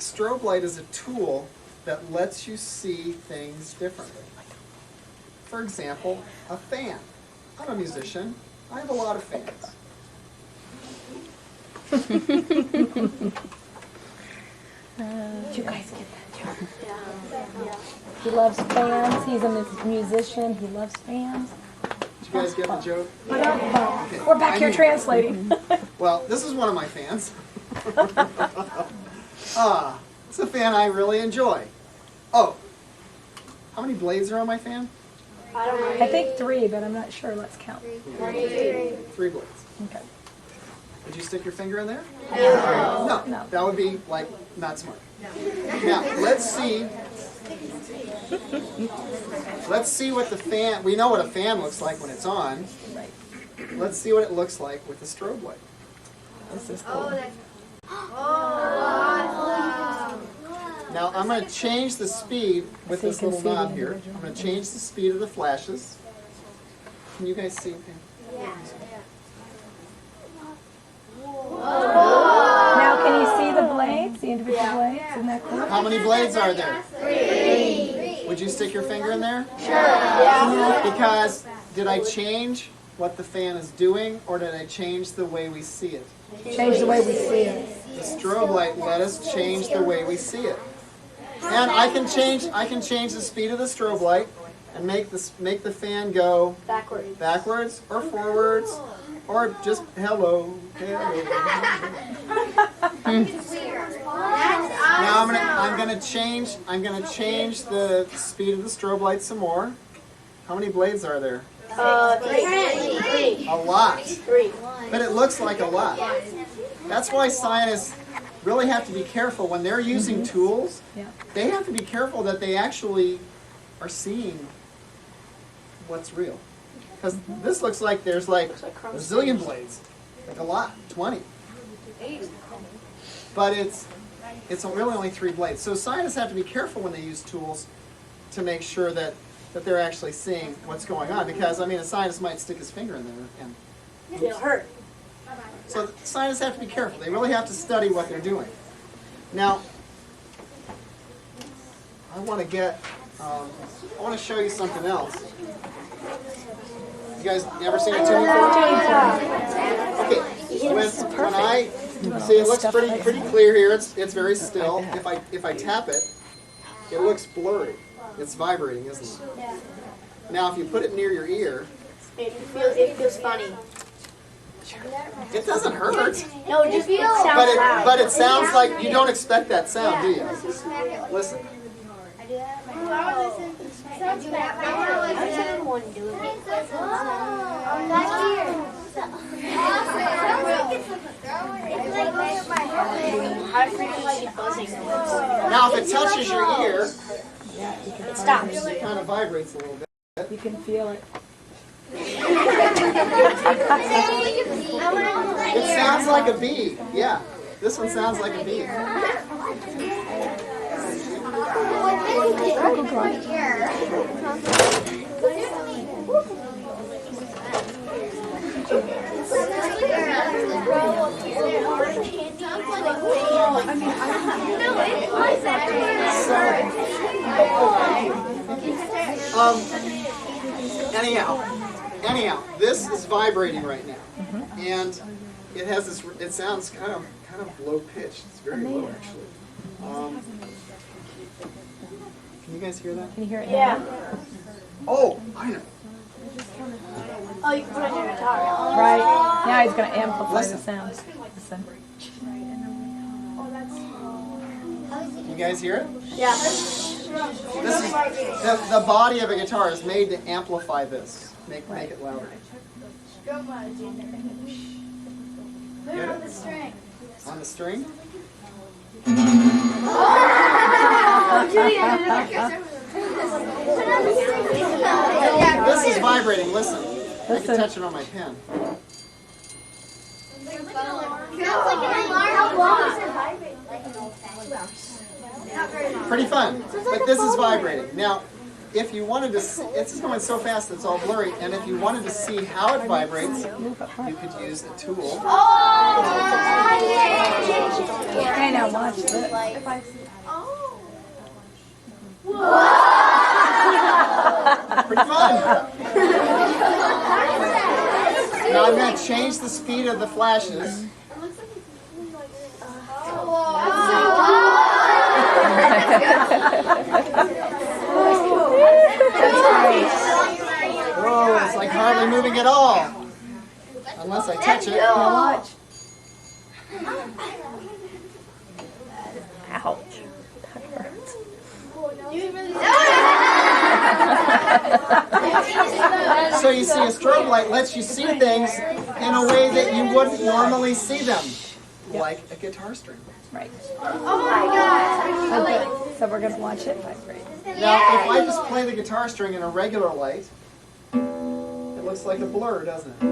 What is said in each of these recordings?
strobe light is a tool that lets you see things differently. For example, a fan. I'm a musician. I have a lot of fans. Did you guys get that joke? Yeah. He loves fans. He's a musician. He loves fans. Did you guys get the joke? Okay. We're back here translating. Well, this is one of my fans. It's a fan I really enjoy. Oh, how many blades are on my fan? I don't know. I think 3, but I'm not sure. Let's count. 3 blades. Okay. Did you stick your finger in there? No. No. That would be, like, not smart. Now, let's see what the fan, we know what a fan looks like when it's on. Right. Let's see what it looks like with the strobe light. This is cool. Now, I'm going to change the speed with So you this can little see the knob here. individual. I'm going to change the speed of the flashes. Can you guys see? Okay. Now, can you see the blades, the individual blades? Isn't that cool? How many blades are there? 3. Would you stick your finger in there? Sure. Yeah. Because did I change what the fan is doing, or did I change the way we see it? Change the way we see it. The strobe light let us change the way we see it. And I can change the speed of the strobe light and make the fan go backwards or forwards or just hello. Now I'm gonna change the speed of the strobe light some more. How many blades are there? 3. A lot. 3. But it looks like a lot. That's why scientists really have to be careful when they're using tools. Yeah. They have to be careful that they actually are seeing what's real. Because this looks like there's like a zillion blades, like a lot, 20. But it's really only 3 blades. So scientists have to be careful when they use tools to make sure that they're actually seeing what's going on. Because I mean, a scientist might stick his finger in there and It'll hurt. so scientists have to be careful. They really have to study what they're doing. Now, I want to show you something else. You guys ever seen a tuning fork? Okay, when I see, it looks pretty clear here. It's very still. If I tap it, it looks blurry. It's vibrating, isn't it? Now, if you put it near your ear, It feels funny. it doesn't hurt. No, it sounds loud. But it sounds like you don't expect that sound, do you? Listen. Now, if it touches your ear, It stops. it kind of vibrates a little bit. You can feel it. It sounds like a bee. Yeah, this one sounds like a bee. Anyhow, this is vibrating right now, and it has this. It sounds kind of low pitched. It's very low, actually. Can you guys hear that? Can you hear it? Yeah. Oh, I know. Oh, you can put it on your guitar. Right. Now he's going to amplify Listen. the sounds. Listen. You guys hear it? Yeah. This is the body of a guitar is made to amplify this, make it louder. Get it? On the string. This is vibrating. Listen. I can touch it on my pen. Pretty fun. But this is vibrating. Now, if you wanted to see, it's going so fast it's all blurry, and if you wanted to see how it vibrates, you could use the tool. Okay, now watch. watch this. If I Pretty fun. Now I'm going to change the speed of the flashes. Oh, it's like hardly moving at all. Unless I touch it. Now watch. Ouch. That hurts. So you see, a strobe light lets you see things in a way that you wouldn't normally see them. Like a guitar string. Right. Oh my god! Okay. So we're going to watch it vibrate. Now, if I just play the guitar string in a regular light, it looks like a blur, doesn't it?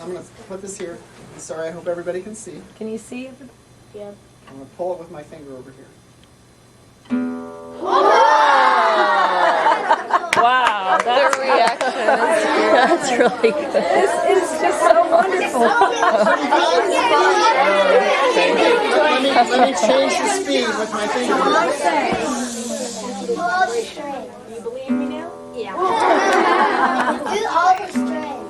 I'm going to put this here. I'm sorry, I hope everybody can see. Can you see? Yeah. I'm going to pull it with my finger over here. Wow, that reaction that's really good. It's just so wonderful. Let me change the speed with my finger. Do all the strings. Do you believe me now? Yeah. Do all the strings.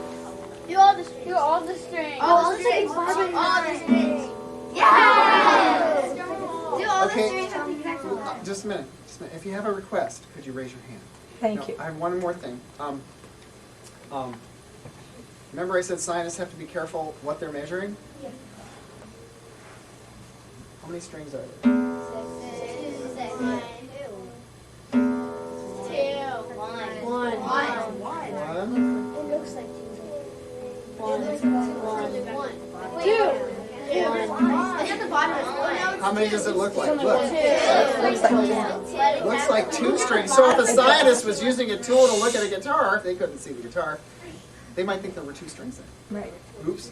Do all the strings. Do all the strings. All the strings. All the strings. Yeah. Do all the Okay. strings at the exact same time. Just a minute. If you have a request, could you raise your hand? Thank you. I have one more thing. Remember I said scientists have to be careful what they're measuring? Yeah. How many strings are there? 6. 1. One. It looks like 2. 1. 2. It's at the bottom. How many does it look like? Look. Looks Looks like 2 strings. So if a scientist was using a tool to look at a guitar, they couldn't see the guitar. They might think there were 2 strings there. Right. Oops.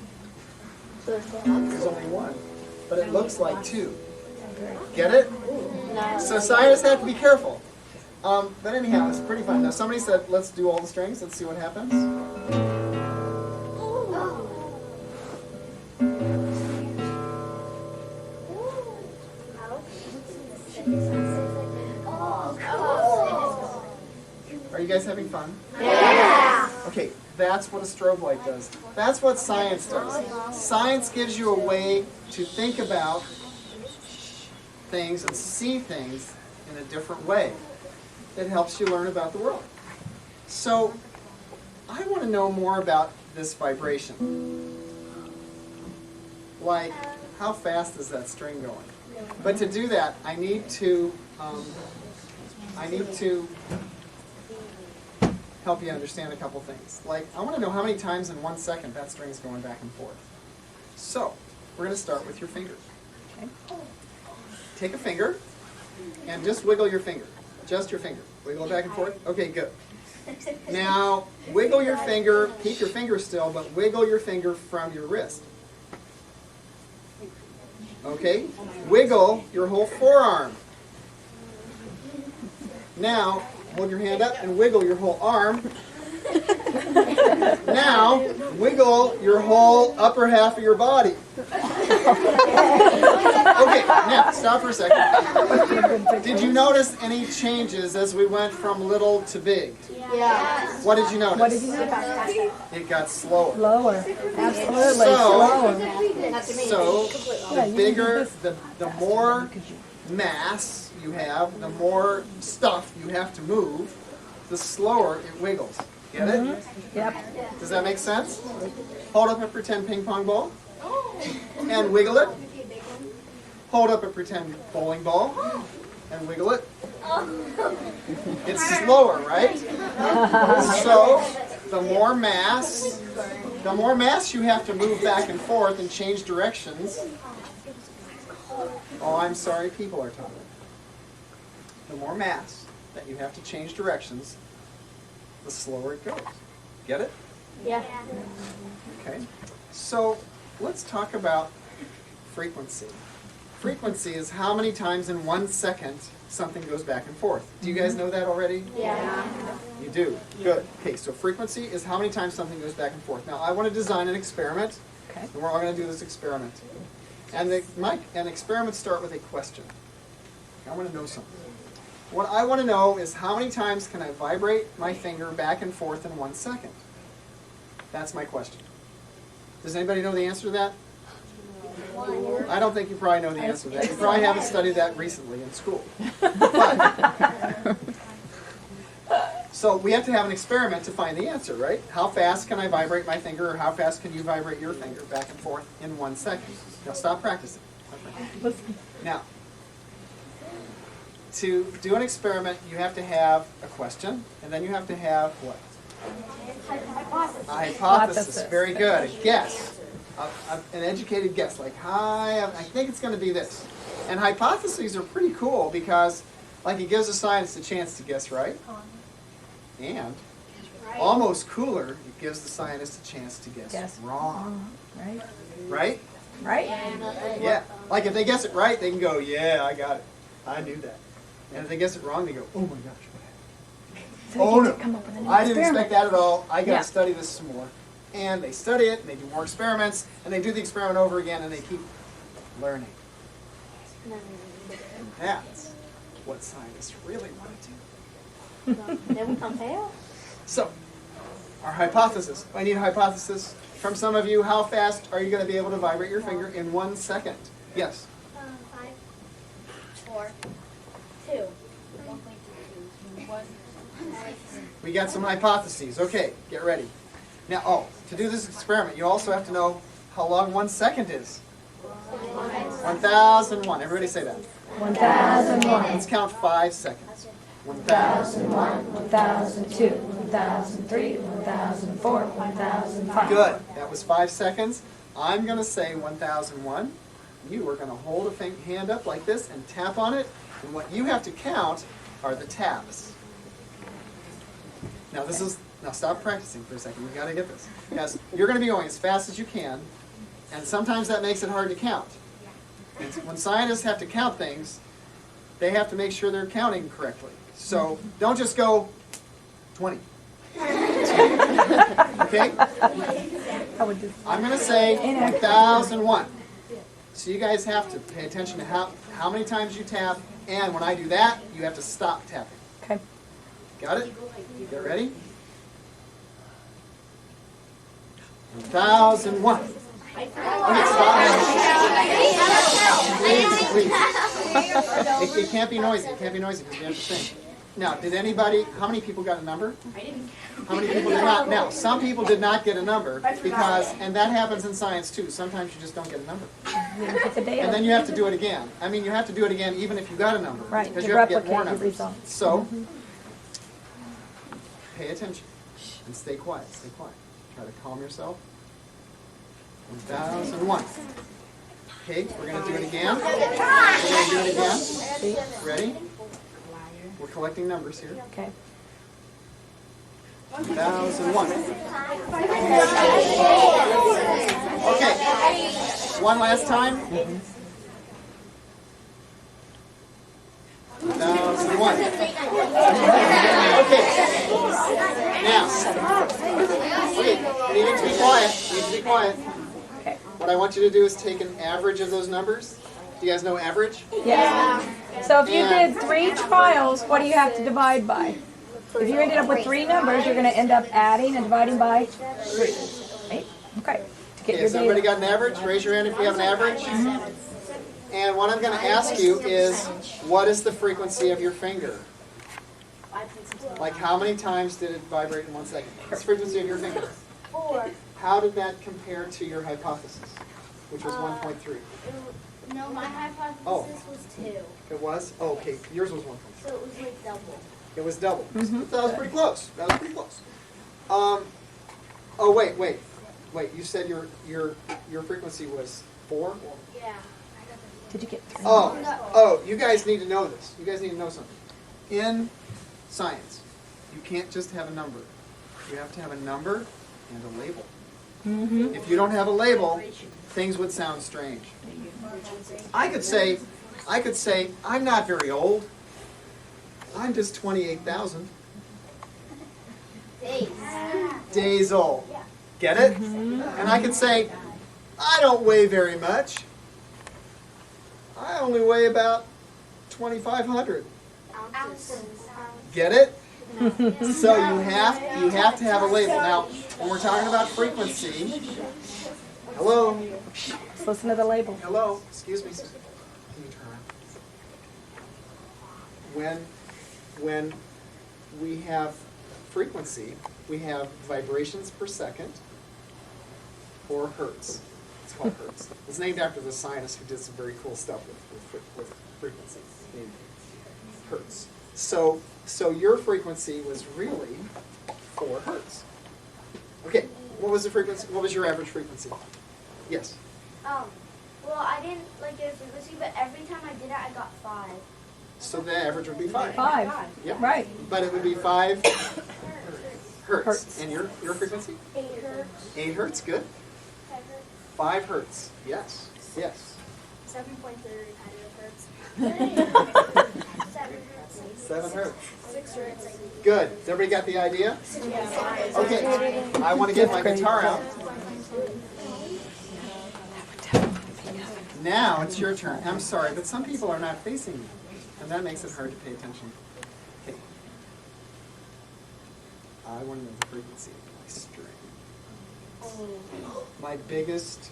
There's only 1. But it looks like 2. Get it? So scientists have to be careful. But anyhow, it's pretty fun. Now somebody said, let's do all the strings. Let's see what happens. Are you guys having fun? Yeah. Okay, that's what a strobe light does. That's what science does. Science gives you a way to think about things and see things in a different way. It helps you learn about the world. So, I want to know more about this vibration. Like, how fast is that string going? But to do that, I need to help you understand a couple things. Like, I want to know how many times in 1 second that string is going back and forth. So, we're going to start with your finger. Okay. Take a finger and just wiggle your finger. Just your finger. Wiggle it back and forth. Okay, good. Now, wiggle your finger, keep your finger still, but wiggle your finger from your wrist. Okay? Wiggle your whole forearm. Now, hold your hand up and wiggle your whole arm. Now, wiggle your whole upper half of your body. Okay, now, stop for a second. Did you notice any changes as we went from little to big? Yeah. What did you notice? What did you notice? It got slower. Lower. Absolutely. So the bigger, the more mass you have, the more stuff you have to move, the slower it wiggles. Get it? Yep. Does that make sense? Hold up a pretend ping pong ball and wiggle it. Hold up a pretend bowling ball and wiggle it. It's slower, right? So the more mass you have to move back and forth and change directions. Oh, I'm sorry, people are talking. The more mass that you have to change directions, the slower it goes. Get it? Yeah. Okay. So let's talk about frequency. Frequency is how many times in 1 second something goes back and forth. Do you guys know that already? Yeah. You do? Good. Okay, so frequency is how many times something goes back and forth. Now I want to design an experiment Okay. And we're all going to do this experiment. And experiments start with a question. I want to know something. What I want to know is how many times can I vibrate my finger back and forth in 1 second? That's my question. Does anybody know the answer to that? I don't think you probably know the answer to that. You probably haven't studied that recently in school. But, so we have to have an experiment to find the answer, right? How fast can I vibrate my finger, or how fast can you vibrate your finger back and forth in 1 second? Now stop practicing. Now, to do an experiment, you have to have a question, and then you have to have what? A hypothesis. Very good. A guess. An educated guess. Like, I think it's going to be this. And hypotheses are pretty cool because, like, it gives a scientist a chance to guess right. And, almost cooler, it gives the scientist a chance to guess wrong. Right? Right? Right? Yeah. Like, if they guess it right, they can go, yeah, I got it. I knew that. And if they guess it wrong, they go, oh my gosh, what happened? So Oh you no, get to come up with a new I didn't experiment. expect that at all. I got to Yeah. study this some more. And they study it, and they do more experiments, and they do the experiment over again, and they keep learning. And that's what scientists really want to do. Then we compare. So, our hypothesis. I need a hypothesis from some of you. How fast are you going to be able to vibrate your finger in 1 second? Yes? 5, 4, 2. We got some hypotheses. Okay, get ready. Now, to do this experiment, you also have to know how long 1 second is. 1001. Everybody say that. 1001. Let's count 5 seconds. 1001, 1002, 1003, 1004, 1005. Good. That was 5 seconds. I'm going to say 1001. You are going to hold a hand up like this and tap on it. And what you have to count are the taps. Now stop practicing for a second. You've got to get this. Because you're going to be going as fast as you can. And sometimes that makes it hard to count. And when scientists have to count things, they have to make sure they're counting correctly. So don't just go 20. Okay? I'm going to say 1001. So you guys have to pay attention to how many times you tap, and when I do that, you have to stop tapping. Okay. Got it? Get ready? 1001. Okay, stop. Please. It can't be noisy. It can't be noisy because we have to sing. Now, how many people got a number? I didn't. How many people did not? Now, some people did not get a number because, and that happens in science too, sometimes you just don't get a number. And then you have to do it again. I mean, you have to do it again even if you got a number. Right, Because to you have to get replicate more the numbers. results. So, pay attention and stay quiet. Stay quiet. Try to calm yourself. 1001. Okay, we're going to do it again. We're going to do it again. Ready? We're collecting numbers here. Okay. 1001. Okay. One last time. 1001. Okay. Now. Okay. You need to be quiet. You need to be quiet. What I want you to do is take an average of those numbers. Do you guys know average? Yeah. So if you did 3 trials, what do you have to divide by? If you ended up with 3 numbers, you're going to end up adding and dividing by 3. Right? Okay. To get Okay, your has everybody data. got an average? Raise your hand if you have an average. And what I'm going to ask you is, what is the frequency of your finger? Like how many times did it vibrate in 1 second? What's the frequency of your finger? 4. How did that compare to your hypothesis, which was 1.3? No, my hypothesis Oh. was 2. It was? Oh, okay. Yours was 1.3. So it was like double. It was double. That was pretty close. That was pretty close. Oh, wait. You said your frequency was 4? Yeah. Did you get 3? Oh, you guys need to know this. You guys need to know something. In science, you can't just have a number. You have to have a number and a label. If you don't have a label, things would sound strange. I could say, I'm not very old. I'm just 28,000 Days. days old. Get it? And I could say, I don't weigh very much. I only weigh about 2,500. Ounces. Get it? So you have to have a label. Now, when we're talking about frequency, hello, Let's listen to the label. hello, excuse me. Can you turn around? When we have frequency, we have vibrations per second, or hertz. It's called hertz. It's named after the scientist who did some very cool stuff with frequency. Named hertz. So your frequency was really 4 hertz. Okay, what was the frequency? What was your average frequency? Yes. Well, I didn't get a frequency, but every time I did it, I got 5. So the average would be 5. 5. Yep. Right. But it would be 5 hertz. Hertz. And your frequency? 8 hertz. 8 hertz, good. 5 hertz, yes, yes. 7.3 hertz. 7 hertz. 6 hertz. Good. Has everybody got the idea? Yes. Okay. I want to get my guitar out. Now it's your turn. I'm sorry, but some people are not facing me, and that makes it hard to pay attention. Okay. I want to know the frequency of my string. My biggest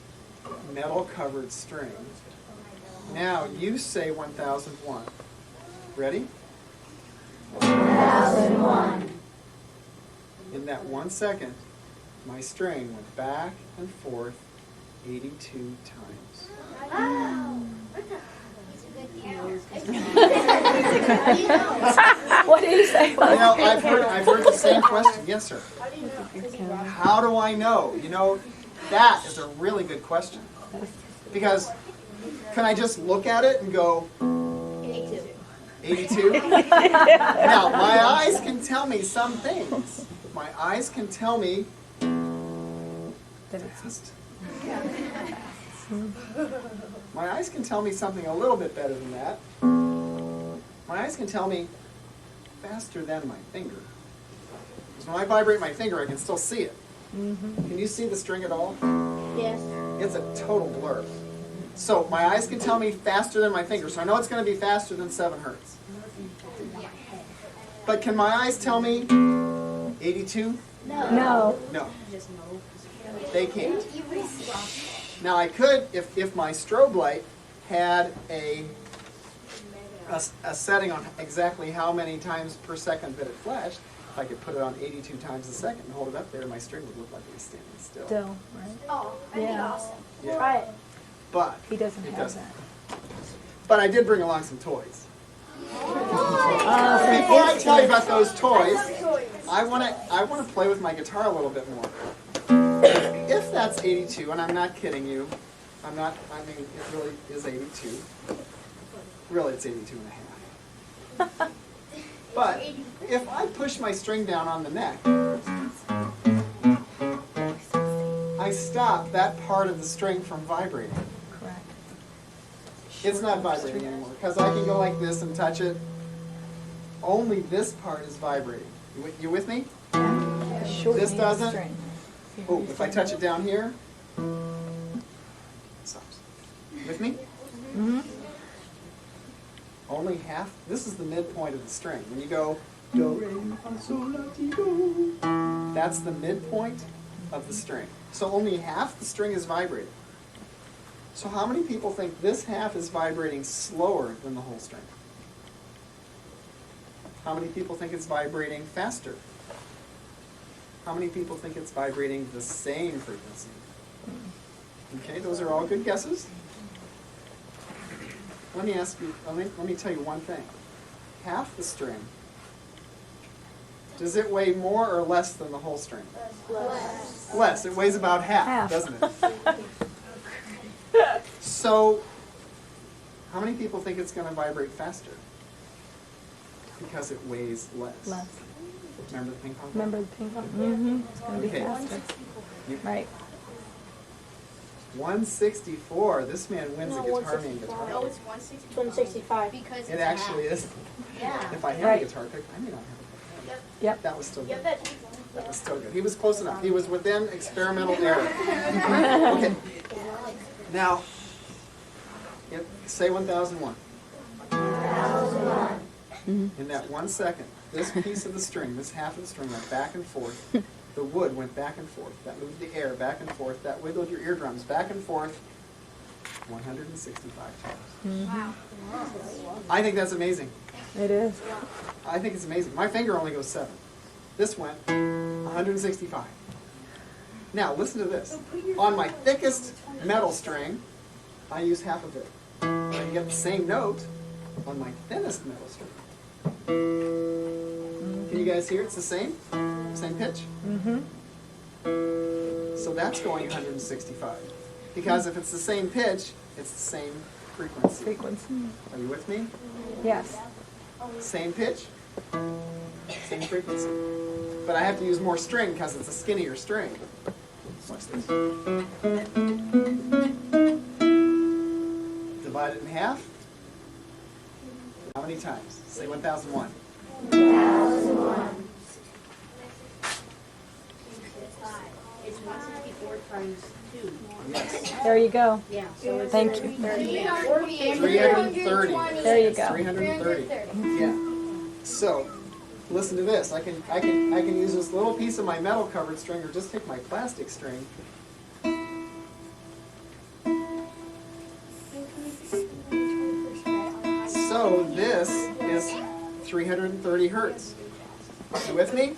metal-covered string. Now you say 1001. Ready? 1001. In that 1 second, my string went back and forth 82 times. Wow. What did he say? Well, I've heard the same question. Yes, sir. How do I know? You know, that is a really good question. Because can I just look at it and go 82? Now, my eyes can tell me some things. My eyes can tell me fast. My eyes can tell me something a little bit better than that. My eyes can tell me faster than my finger. Because when I vibrate my finger, I can still see it. Can you see the string at all? Yes. It's a total blur. So my eyes can tell me faster than my finger. So I know it's going to be faster than 7 hertz. But can my eyes tell me 82? No. No. They can't. Now I could, if my strobe light had a setting on exactly how many times per second that it flashed, if I could put it on 82 times a second and hold it up there, my string would look like it was standing still. Still, right? Oh, that'd be Yeah. awesome. Yeah. Try it. But He doesn't it have doesn't. that. But I did bring along some toys. Before I tell you about those toys, I want to play with my guitar a little bit more. If that's 82, and I'm not kidding you, I mean, it really is 82. Really, it's 82 and a half. But if I push my string down on the neck, I stop that part of the string from vibrating. Correct. It's not vibrating anymore, because I can go like this and touch it. Only this part is vibrating. You with me? This doesn't? String. Oh, if I touch it down here, it stops. With me? Mm-hmm. Only half. This is the midpoint of the string. When you go do, re, mi, fa, sol, la, ti, do, that's the midpoint of the string. So only half the string is vibrating. So how many people think this half is vibrating slower than the whole string? How many people think it's vibrating faster? How many people think it's vibrating the same frequency? Okay, those are all good guesses. Let me ask you, let me tell you one thing. Half the string, does it weigh more or less than the whole string? Less. Less. It weighs about half, doesn't it? So, how many people think it's going to vibrate faster? Because it weighs less. Less. Remember the ping pong ball? Remember the ping pong? Mm-hmm. It's going to be Okay. faster. You- Right. 164. This man wins a guitar name guitar. No, it's 165. Because It actually is. Yeah. If I had Right. a guitar pick, I may not have it. Yep. That was still good. that. That was still good. He was close enough. He was within experimental error. Okay. Now, say 1001. In that 1 second, this piece of the string, this half of the string went back and forth. The wood went back and forth. That moved the air back and forth. That wiggled your eardrums back and forth 165 times. Wow. I think that's amazing. It is. I think it's amazing. My finger only goes 7. This went 165. Now, listen to this. On my thickest metal string, I use half of it. I get the same note on my thinnest metal string. Can you guys hear it's the same? Same pitch? Mm-hmm. So that's going 165. Because if it's the same pitch, it's the same frequency. Are you with me? Yes. Same pitch, same frequency. But I have to use more string because it's a skinnier string. Watch this. Divide it in half. How many times? Say 1001. 1001. It's 164 times 2. Yes. There you go. Yeah. So it's Thank you. 330. There you go. 330. Yeah. So, listen to this. I can use this little piece of my metal covered string or just take my plastic string. So this is 330 hertz. You with me?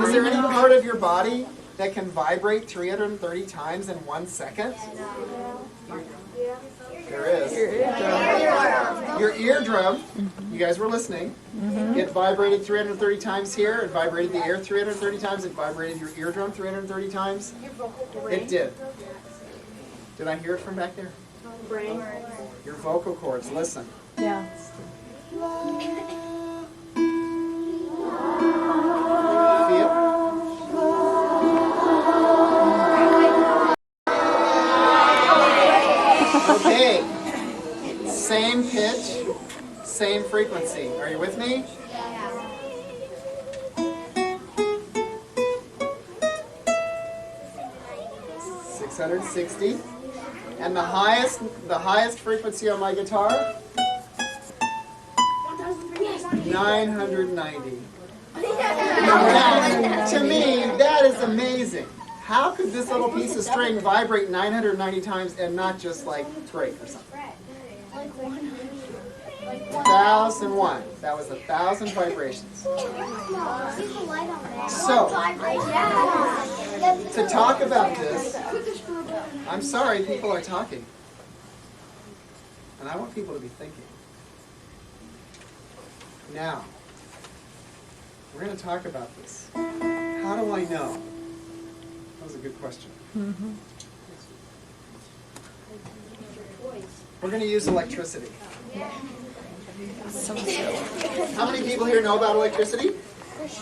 Is there any part of your body that can vibrate 330 times in 1 second? There is. Your eardrum, you guys were listening, it vibrated 330 times here, it vibrated the air 330 times, it vibrated your eardrum 330 times. It did. Did I hear it from back there? Your vocal cords, listen. Yeah. Feel? Okay. Same pitch, same frequency. Are you with me? Yeah. 660. And the highest frequency on my guitar? 990. Now, to me, that is amazing. How could this little piece of string vibrate 990 times and not just like break or something? 1,001. That was 1,000 vibrations. So, to talk about this, I'm sorry, people are talking. And I want people to be thinking. Now, we're going to talk about this. How do I know? That was a good question. Mm-hmm. We're going to use electricity. How many people here know about electricity?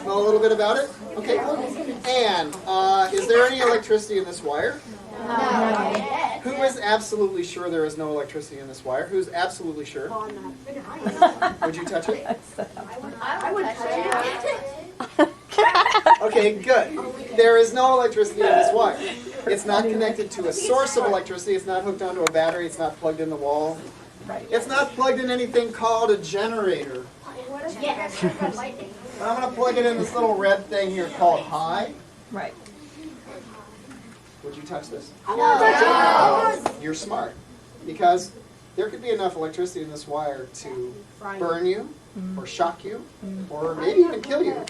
Know a little bit about it? Okay. And is there any electricity in this wire? No. Who is absolutely sure there is no electricity in this wire? Who's absolutely sure? Would you touch it? I would touch it. Okay, good. There is no electricity in this wire. It's not connected to a source of electricity. It's not hooked onto a battery. It's not plugged in the wall. It's not plugged in anything called a generator. Yes. But I'm going to plug it in this little red thing here called high. Right. Would you touch this? No. You're smart. Because there could be enough electricity in this wire to burn you, or shock you, or maybe even kill you.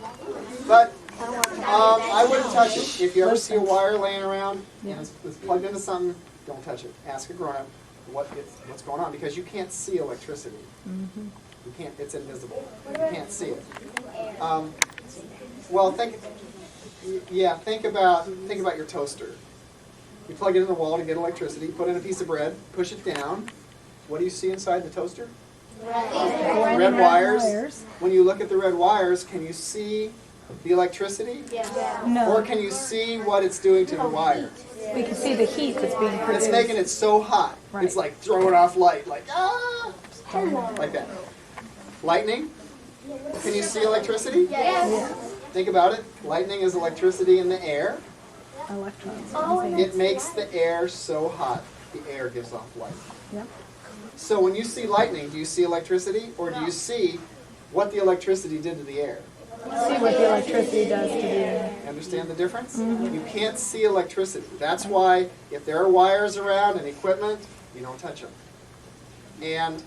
But I wouldn't touch it. If you ever see a wire laying around and it's plugged into something, don't touch it. Ask a grown-up what's going on, because you can't see electricity. You can't. It's invisible. You can't see it. Well, think about your toaster. You plug it in the wall to get electricity. Put in a piece of bread. Push it down. What do you see inside the toaster? Red wires. When you look at the red wires, can you see the electricity? No. Or can you see what it's doing to the wire? We can see the heat that's being produced. It's making it so hot. Right. It's like throwing off light, like like that. Lightning? Can you see electricity? Yes. Think about it. Lightning is electricity in the air. Electrons. It makes the air so hot. the air gives off light. Yep. So when you see lightning, do you see electricity, or do you see what the electricity did to the air? See what the electricity does to the air. Understand the difference? You can't see electricity. That's why if there are wires around and equipment, you don't touch them. And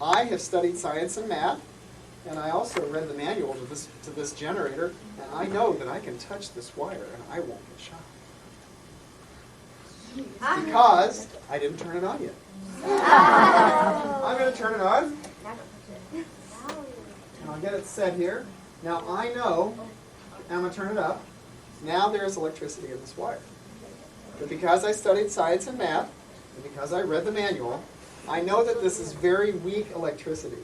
I have studied science and math, and I also read the manual to this generator, and I know that I can touch this wire and I won't get shocked. Because I didn't turn it on yet. I'm going to turn it on, and I'll get it set here. Now I know, and I'm going to turn it up, now there's electricity in this wire. But because I studied science and math, and because I read the manual, I know that this is very weak electricity.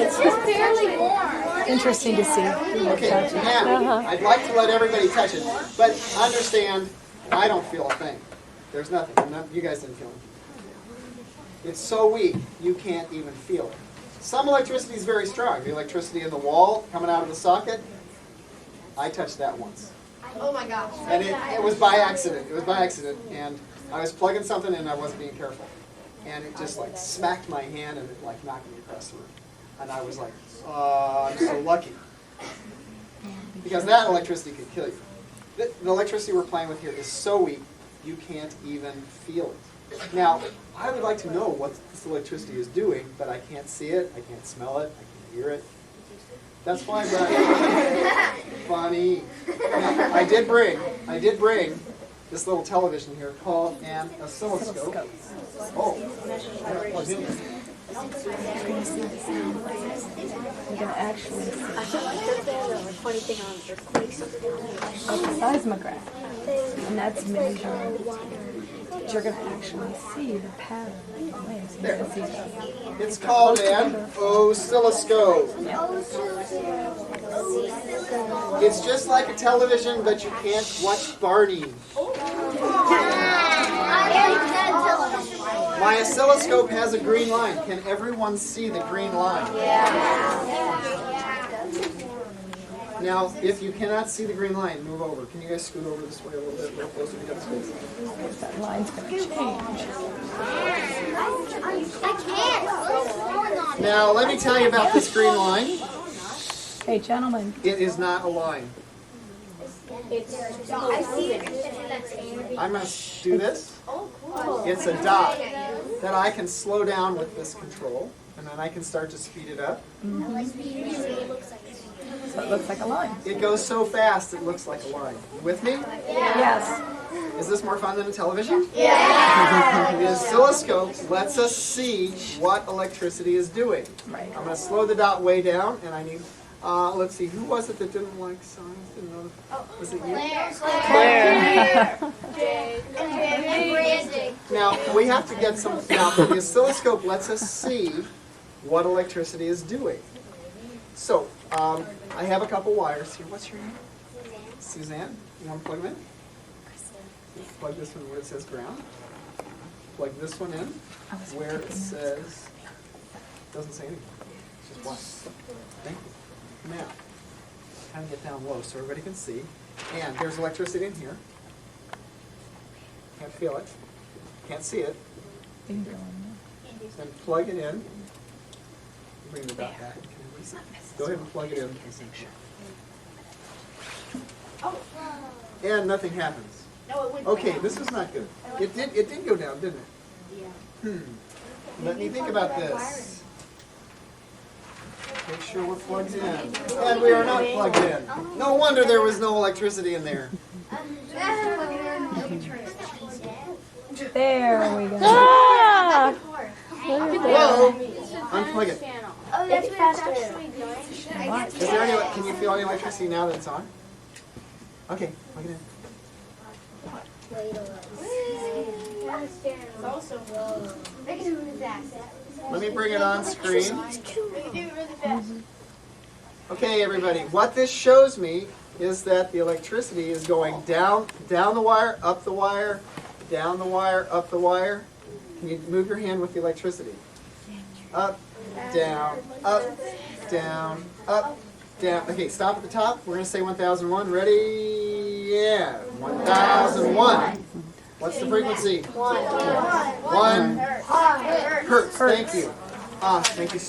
It's just barely warm. Interesting to see. Okay, now, I'd like to let everybody touch it, but understand, I don't feel a thing. There's nothing. You guys didn't feel it. It's so weak, you can't even feel it. Some electricity is very strong. The electricity in the wall coming out of the socket, I touched that once. Oh my gosh. And it was by accident. It was by accident, and I was plugging something and I wasn't being careful. And it just like smacked my hand and it like knocked me across the room. And I was like, oh, I'm so lucky. Because that electricity could kill you. The electricity we're playing with here is so weak, you can't even feel it. Now, I would like to know what this electricity is doing, but I can't see it, I can't smell it, I can't hear it. That's why I brought it. Funny. Now, I did bring this little television here called an oscilloscope. Oh, I got plugged in here. You're going to actually see a seismograph, and that's measuring. You're going to actually see the pattern of the waves. There. You can see that. It's called an oscilloscope. It's just like a television, but you can't watch Barney. My oscilloscope has a green line. Can everyone see the green line? Now, if you cannot see the green line, move over. Can you guys scoot over this way a little bit, real closer to the space? That line's going to change. I can't. Now, let me tell you about this green line. Hey, gentlemen. It is not a line. I see it. I'm going to do this. It's a dot that I can slow down with this control, and then I can start to speed it up. So it looks like a line. It goes so fast it looks like a line. You with me? Yes. Is this more fun than a television? Yeah. The oscilloscope lets us see what electricity is doing. Right. I'm going to slow the dot way down, and I need, let's see, who was it that didn't like science? Didn't know? Was it you? Now, we have to get some, now the oscilloscope lets us see what electricity is doing. So, I have a couple wires here. What's your name? Suzanne. You want to plug them in? Plug this one where it says ground. Plug this one in where it says, doesn't say anything. It's just white. Thank you. Now, kind of get down low so everybody can see. And there's electricity in here. Can't feel it. Can't see it. Then plug it in. Bring the dot back. Go ahead and plug it in. And nothing happens. Okay, this is not good. It did go down, didn't it? Let me think about this. Make sure we're plugged in. And we are not plugged in. No wonder there was no electricity in there. There we go. Ah! Hello? Unplug it. Oh, that's faster. Is there any, can you feel any electricity now that it's on? Okay, plug it in. Let me bring it on screen. Okay, everybody, what this shows me is that the electricity is going down the wire, up the wire, down the wire, up the wire. Can you move your hand with the electricity? Up, down, up, down, up, down. Okay, stop at the top. We're going to say 1001. Ready? Yeah. 1001. What's the frequency? 1. 1 hertz. Thank you. Thank you.